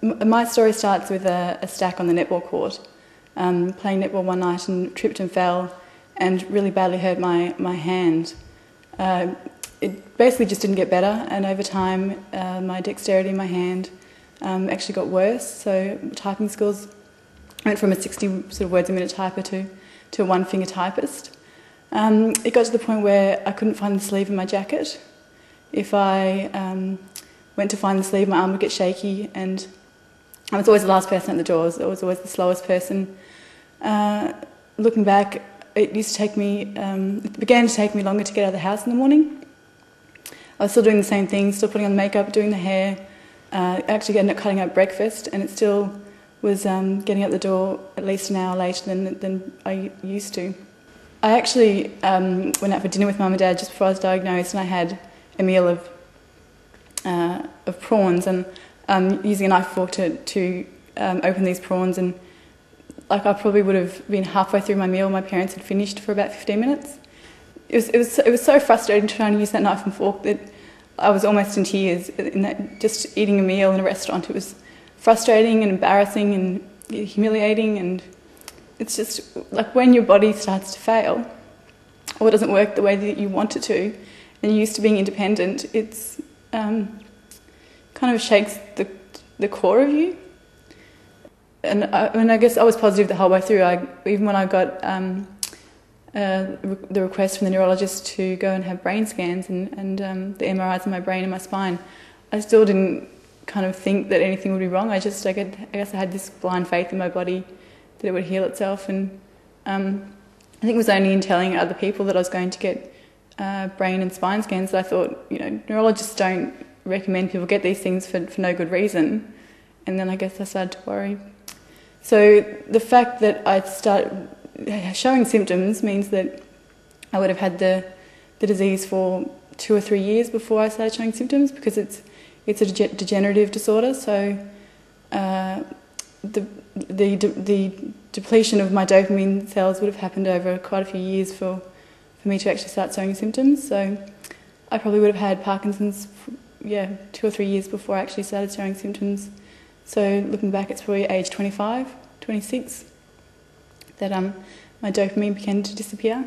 my story starts with a stack on the netball court. Playing netball one night and tripped and fell and really badly hurt my hand. It basically just didn't get better, and over time my dexterity in my hand actually got worse. So typing skills went from a 60 sort of words a minute typer to a one-finger typist. It got to the point where I couldn't find the sleeve in my jacket. If I went to find the sleeve, my arm would get shaky, and I was always the last person at the doors. I was always the slowest person. Looking back, it began to take me longer to get out of the house in the morning. I was still doing the same things, still putting on makeup, doing the hair, actually ended up cutting out breakfast, and it still was getting out the door at least an hour later than I used to. I actually went out for dinner with Mum and Dad just before I was diagnosed, and I had a meal of prawns, and using a knife and fork to open these prawns, and I probably would have been halfway through my meal. My parents had finished for about 15 minutes. It was so frustrating trying to use that knife and fork that I was almost in tears. Just eating a meal in a restaurant, it was frustrating and embarrassing and humiliating, and it's just like when your body starts to fail or it doesn't work the way that you want it to, and you're used to being independent, it's kind of shakes the core of you. And I guess I was positive the whole way through. Even when I got the request from the neurologist to go and have brain scans and the MRIs in my brain and my spine, I still didn't kind of think that anything would be wrong. I guess I had this blind faith in my body that it would heal itself. And I think it was only in telling other people that I was going to get brain and spine scans that I thought, neurologists don't recommend people get these things for no good reason. And then I guess I started to worry. So the fact that I started showing symptoms means that I would have had the disease for 2 or 3 years before I started showing symptoms, because it's a degenerative disorder. So the depletion of my dopamine cells would have happened over quite a few years for me to actually start showing symptoms. So I probably would have had Parkinson's 2 or 3 years before I actually started showing symptoms. So looking back, it's probably age 25, 26 that my dopamine began to disappear.